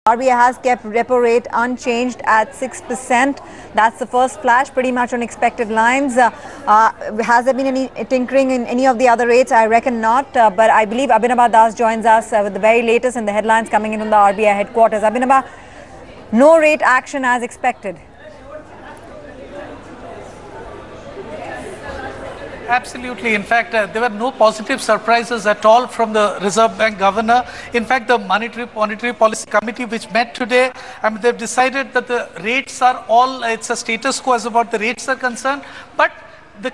RBI has kept repo rate unchanged at 6%. That's the first flash, pretty much on expected lines. Has there been any tinkering in any of the other rates? I reckon not. But I believe Abhinava Das joins us with the very latest and the headlines coming in from the RBI headquarters. Abhinava, no rate action as expected. Absolutely. In fact, there were no positive surprises at all from the Reserve Bank governor. In fact, the Monetary Policy Committee, which met today, they've decided that the rates are all, it's a status quo as about the rates are concerned. But the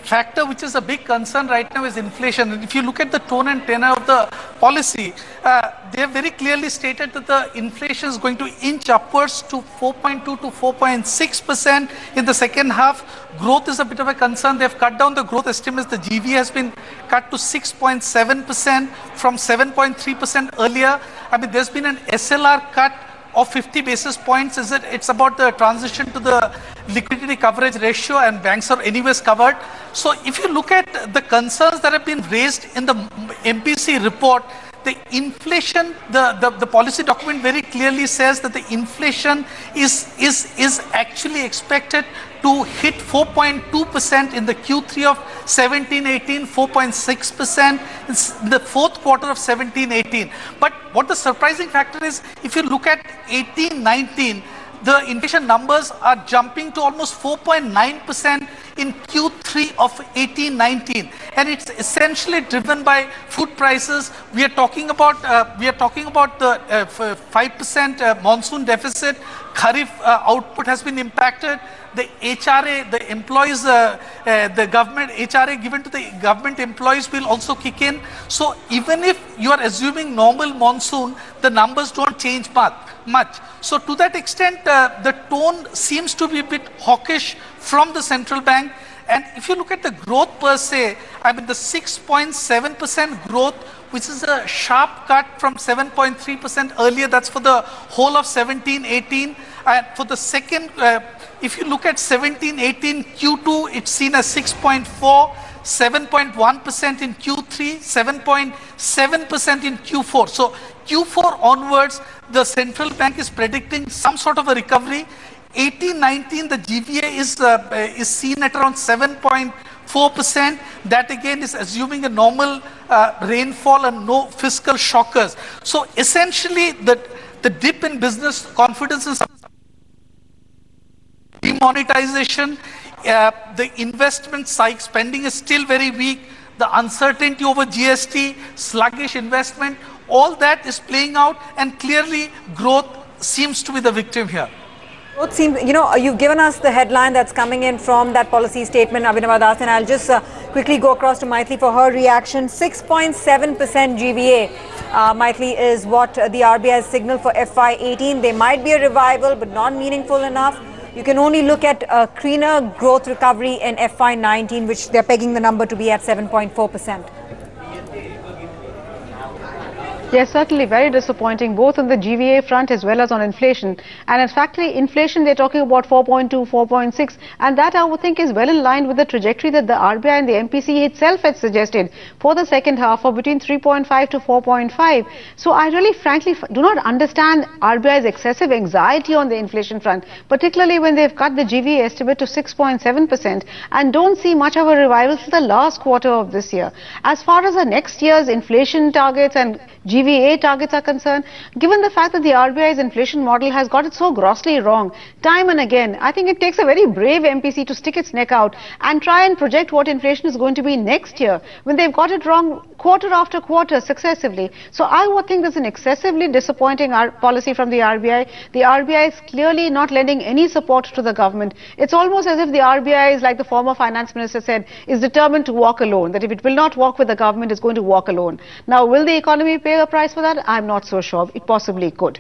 factor which is a big concern right now is inflation. And if you look at the tone and tenor of the policy, they have very clearly stated that the inflation is going to inch upwards to 4.2 to 4.6% in the second half. Growth is a bit of a concern. They've cut down the growth estimates. The GVA has been cut to 6.7% from 7.3% earlier. There's been an SLR cut of 50 basis points. It's about the transition to the liquidity coverage ratio, and banks are anyways covered. So if you look at the concerns that have been raised in the MPC report, the inflation, the policy document very clearly says that the inflation is actually expected to hit 4.2% in the Q3 of 17-18, 4.6% in the fourth quarter of 17-18. But what the surprising factor is, if you look at 18-19, the inflation numbers are jumping to almost 4.9% in Q3 of 18-19, and it's essentially driven by food prices. We are talking about the 5% monsoon deficit. Kharif output has been impacted. The HRA, the employees, the government HRA given to the government employees will also kick in. So even if you are assuming normal monsoon, the numbers don't change much. So to that extent, the tone seems to be a bit hawkish from the central bank. And if you look at the growth per se, the 6.7% growth, which is a sharp cut from 7.3% earlier, that's for the whole of 17-18. And for the second, if you look at 17-18 Q2, it's seen as 6.4, 7.1% in Q3, 7.7% in Q4. So Q4 onwards, the central bank is predicting some sort of a recovery. 18-19, the GVA is seen at around 7.4%. That again is assuming a normal rainfall and no fiscal shockers. So essentially, the dip in business confidence is demonetization. The investment side spending is still very weak. The uncertainty over GST, sluggish investment, all that is playing out, and clearly growth seems to be the victim here. It seems, you've given us the headline that's coming in from that policy statement, Abhinava Das, and I'll just quickly go across to Maithili for her reaction. 6.7% GVA, Maithili, is what the RBI has signaled for FY18. There might be a revival, but not meaningful enough. You can only look at a cleaner growth recovery in FY19, which they're pegging the number to be at 7.4%. Yes, certainly very disappointing, both on the GVA front as well as on inflation. And in fact, inflation, they're talking about 4.2, 4.6, and that I would think is well in line with the trajectory that the RBI and the MPC itself had suggested for the second half of between 3.5 to 4.5. So I really frankly do not understand RBI's excessive anxiety on the inflation front, particularly when they've cut the GVA estimate to 6.7% and don't see much of a revival for the last quarter of this year. As far as the next year's inflation targets and GVA targets are concerned, given the fact that the RBI's inflation model has got it so grossly wrong time and again, I think it takes a very brave MPC to stick its neck out and try and project what inflation is going to be next year when they've got it wrong quarter after quarter successively. So I would think there's an excessively disappointing policy from the RBI. The RBI is clearly not lending any support to the government. It's almost as if the RBI is, like the former finance minister said, is determined to walk alone, that if it will not walk with the government, it's going to walk alone. Now, will the economy pay a price for that? I'm not so sure. It possibly could.